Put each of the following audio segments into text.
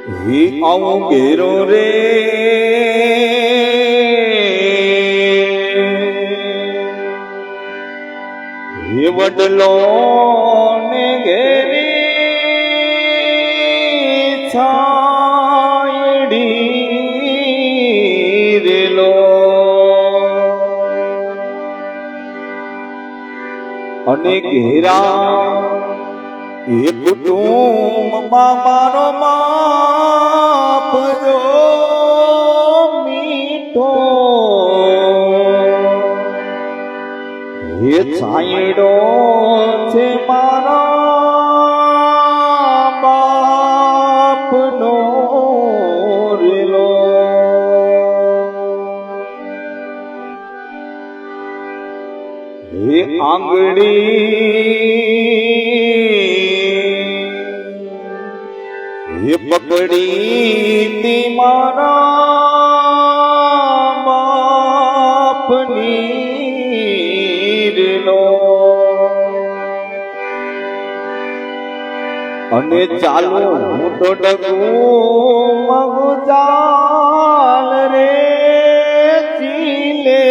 હે આવું ઘેરો રે હે વડલો ને ઘેરી છાયડી રેલો અને ઘેરા એ કુટુંબમાં મારો બાપ જો મીઠો એ છાંયડો છે મારા બાપનો રેલો એ આંગળી એ પકડી તી મારા બાપની રેલો અને ચાલો હું તો ડગું મગુ ચાલ રે ચીલે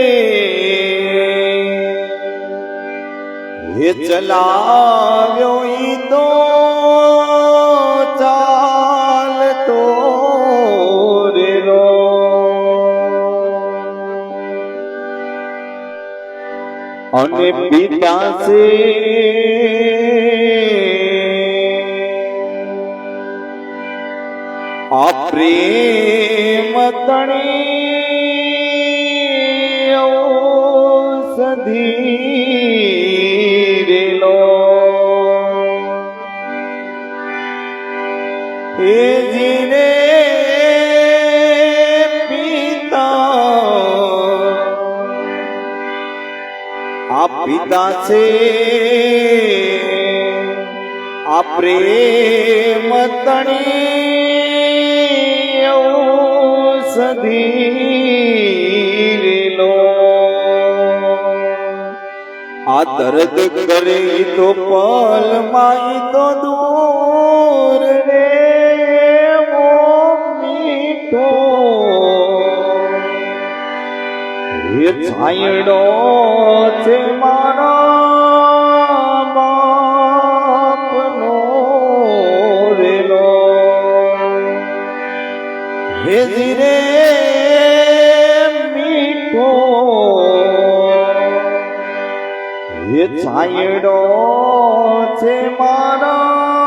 એ ચલાવ્યો ઈ તો ચાલતો રેલો અને પિતા છે આ પ્રેમ તણી ઔષધી રેલો હે જીને પિતા આ પિતા છે આ પ્રેમ તણી ઔષધી રેલો આ દર્દ કરે તો પલ માં તો દૂર રે મીઠો એ છાંયડો છે મારા બાપનો રેલો હે જીરે મીઠો એ છાંયડો છે મારા